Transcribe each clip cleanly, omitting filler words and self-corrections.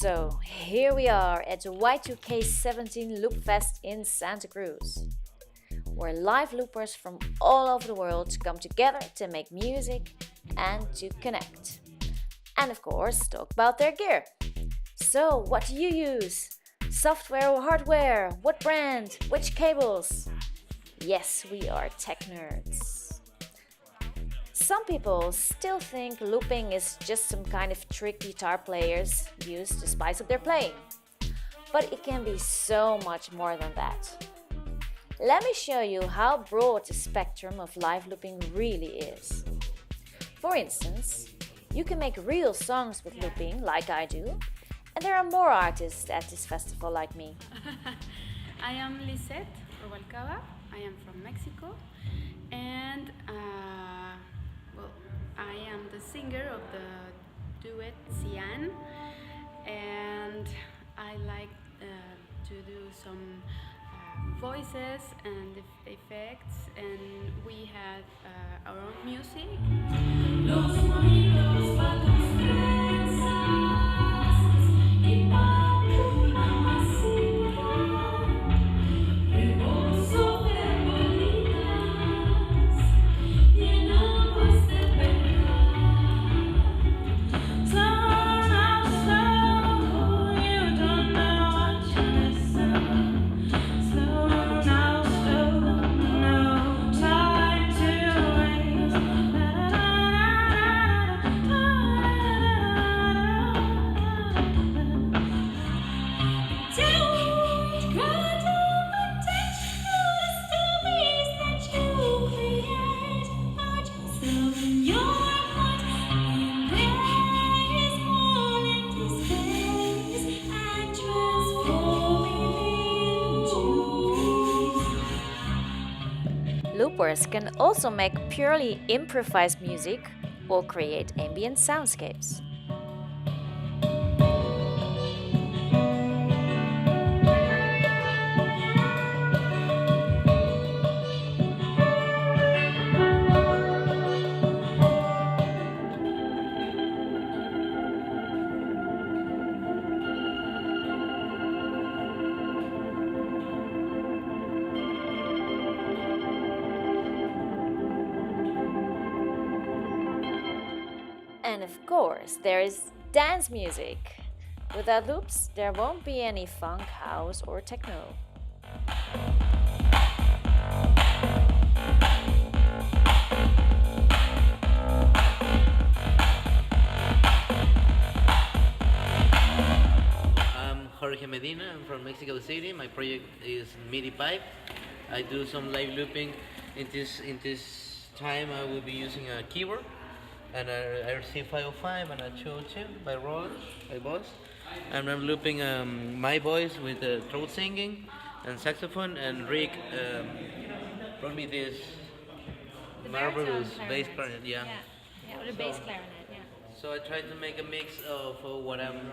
So, here we are at the Y2K17 Loopfest in Santa Cruz, where live loopers from all over the world come together to make music and to connect. And of course, talk about their gear. So, what do you use? Software or hardware? What brand? Which cables? Yes, we are tech nerds. Some people still think looping is just some kind of trick guitar players use to spice up their playing. But it can be so much more than that. Let me show you how broad the spectrum of live looping really is. For instance, you can make real songs with looping like I do, and there are more artists at this festival like me. I am Lisette Robalcaba. I am from Mexico, and I am the singer of the duet CIAN, and I like to do some voices and effects, and we have our own music. Los sonidos para tus trenzas y para una masita, rebozo de bolitas llenados de verdad. Turn out slow, you don't know what you're missing. Slow now, slow, no time to waste. Don't grant invitation to the stories that you create. Are just in your heart, and there is more empty space, and transform it into. Loopers can also make purely improvised music or create ambient soundscapes. And of course, there is dance music. Without loops, there won't be any funk, house, or techno. I'm Jorge Medina. I'm from Mexico City. My project is MIDI pipe. I do some live looping. In this time, I will be using a keyboard and a RC505 and a 202 by Roland, my voice. And I'm looping my voice with throat singing and saxophone. And Rick brought me this marvelous bass clarinet. Yeah, or the bass clarinet. Yeah. So I try to make a mix of what I'm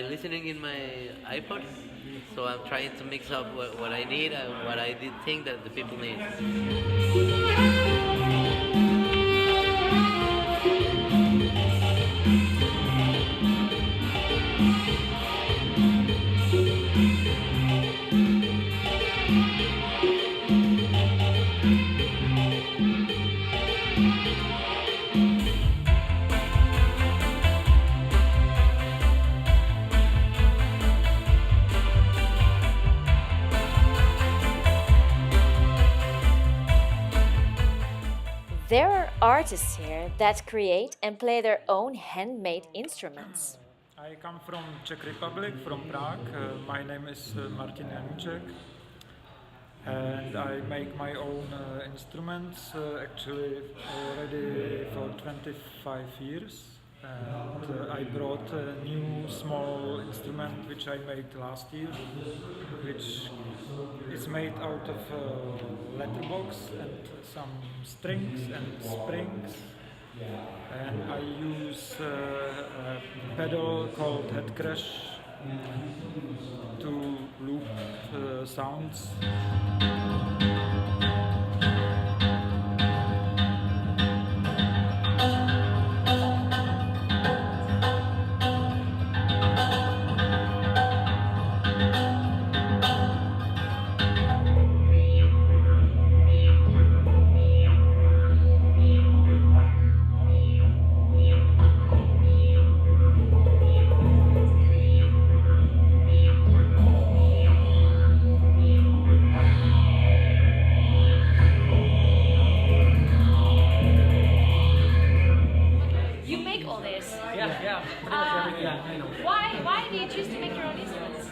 listening in my iPod. So I'm trying to mix up what I need and what I did think that the people need. There are artists here that create and play their own handmade instruments. I come from Czech Republic, from Prague. My name is Martin Janicek, and I make my own instruments actually already for 25 years. And I brought a new small instrument which I made last year, which is made out of a letterbox and some strings and springs. And I use a pedal called head crash to loop sounds. Yeah, pretty much everything. Why do you choose to make your own instruments?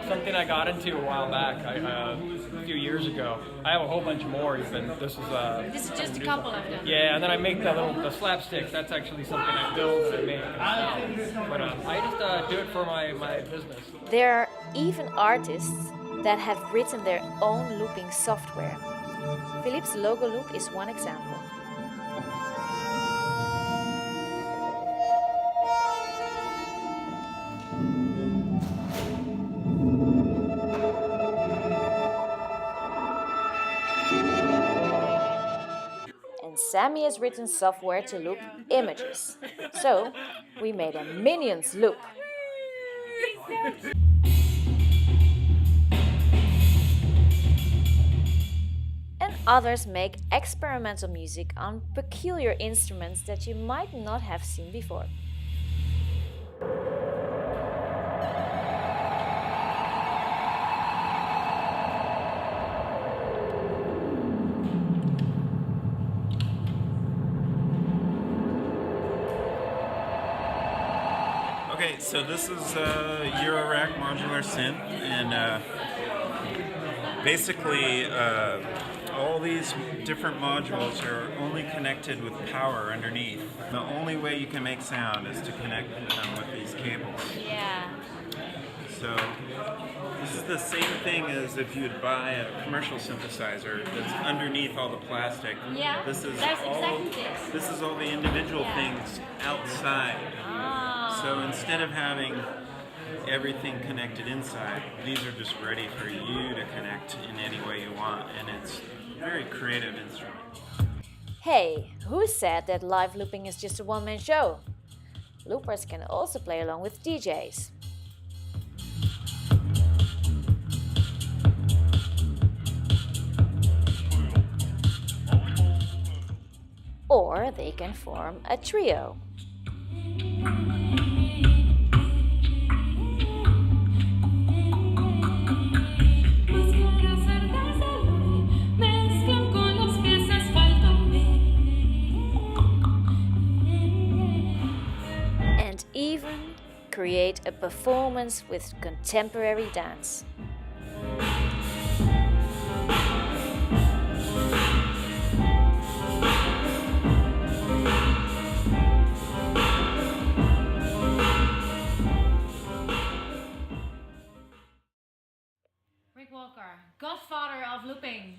Something I got into a while back, a few years ago. I have a whole bunch more even. This This is just a couple of them. yeah, and then I make the slapsticks. That's actually something I build and I make. But I just do it for my business. There are even artists that have written their own looping software. Philippe's logo loop is one example. And Sammy has written software to loop images. So we made a Minions loop. And others make experimental music on peculiar instruments that you might not have seen before. Okay, so this is Eurorack modular synth, and basically all these different modules are only connected with power underneath. The only way you can make sound is to connect them with these cables. Yeah. So this is the same thing as if you'd buy a commercial synthesizer that's underneath all the plastic. Yeah, This is there's all exactly this. this is all the individual Yeah. things outside. Ah. So instead of having everything connected inside, these are just ready for you to connect in any way you want, and it's a very creative instrument. Hey, who said that live looping is just a one-man show? Loopers can also play along with DJs. Or they can form a trio. And even create a performance with contemporary dance. Rick Walker, godfather of looping.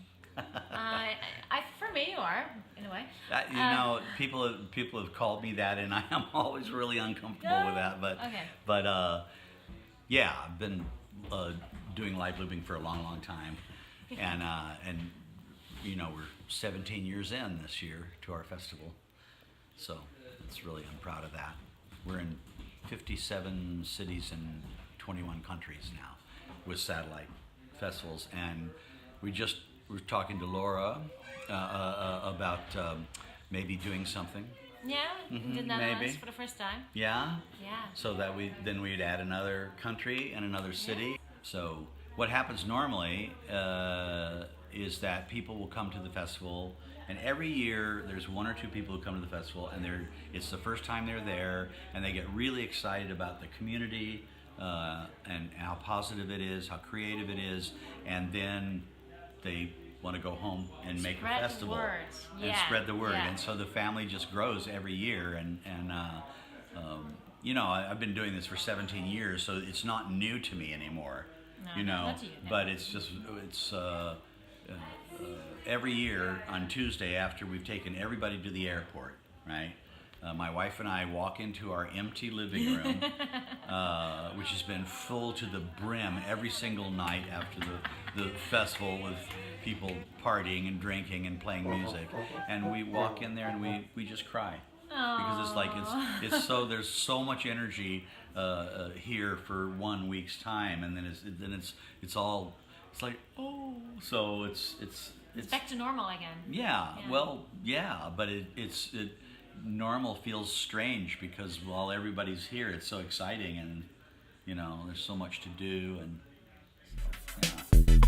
For me, you are in a way. You know, people have called me that, and I am always really uncomfortable with that. But Okay. Yeah, I've been doing live looping for a long time, and you know, we're 17 years in this year to our festival, so I'm proud of that. We're in 57 cities and 21 countries now with satellite festivals, and we just were talking to Laura about maybe doing something. Yeah, in the Netherlands maybe. for the first time. Yeah. Yeah. So that we'd add another country and another city. So what happens normally is that people will come to the festival, and every year there's one or two people who come to the festival, and it's the first time they're there, and they get really excited about the community and how positive it is, how creative it is, and then they want to go home and make a festival and spread the word. Yeah. And so the family just grows every year, and you know, I've been doing this for 17 years, so it's not new to me anymore. No, you know, not to you, no. but it's every year on Tuesday after we've taken everybody to the airport, right? My wife and I walk into our empty living room, which has been full to the brim every single night after the festival, with people partying and drinking and playing music, and we walk in there and we just cry. Because it's like it's so there's so much energy here for 1 week's time, and then it's like, oh, so it's Back to normal again. yeah, well, yeah, but it's normal feels strange because while everybody's here, it's so exciting, and you know, there's so much to do, and yeah.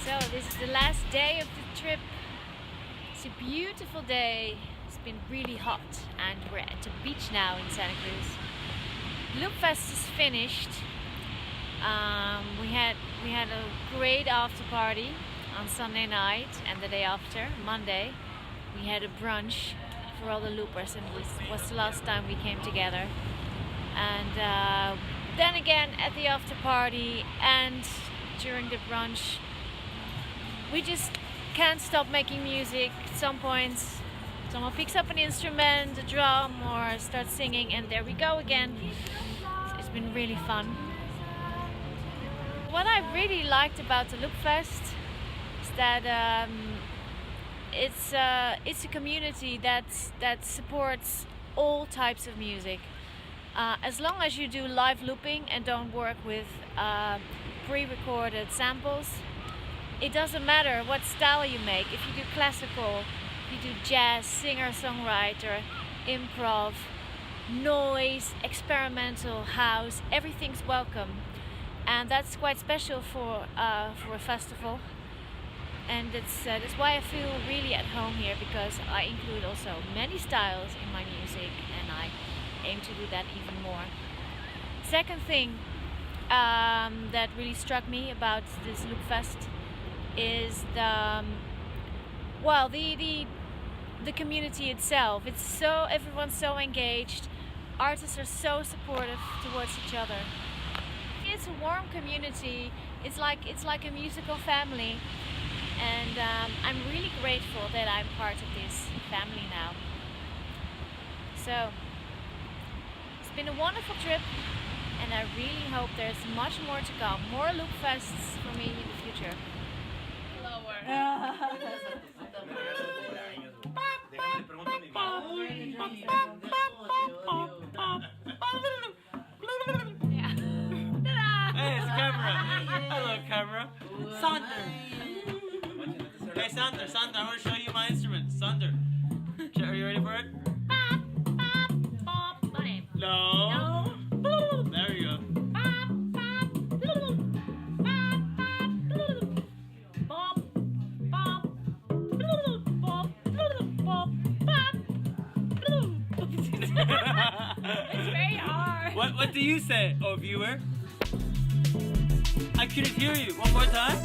So This is the last day of the trip. It's a beautiful day. It's been really hot and we're at the beach now in Santa Cruz. Loopfest is finished. We had a great after party on Sunday night, and the day after, Monday, we had a brunch for all the loopers, and it was the last time we came together. And then again at the after party and during the brunch, we just can't stop making music. At some points, someone picks up an instrument, a drum, or starts singing, and there we go again. It's been really fun. What I really liked about the Loopfest is that it's a community that supports all types of music. As long as you do live looping and don't work with pre-recorded samples, it doesn't matter what style you make. If you do classical, if you do jazz, singer-songwriter, improv, noise, experimental, house, everything's welcome. And that's quite special for a festival. And that's why I feel really at home here, because I include also many styles in my music, and I aim to do that even more. Second thing that really struck me about this Loopfest is the community itself. Everyone's so engaged. Artists are so supportive towards each other. It's a warm community. It's like a musical family, and I'm really grateful that I'm part of this family now. So it's been a wonderful trip, and I really hope there's much more to come. More Loopfests for me in the future. Hey, it's camera. Hello, camera. Sander. Hey, Sander, I want to show you my instrument. Sander. Are you ready for it? No. There you go. It's very hard. What do you say, oh viewer? I couldn't hear you. One more time.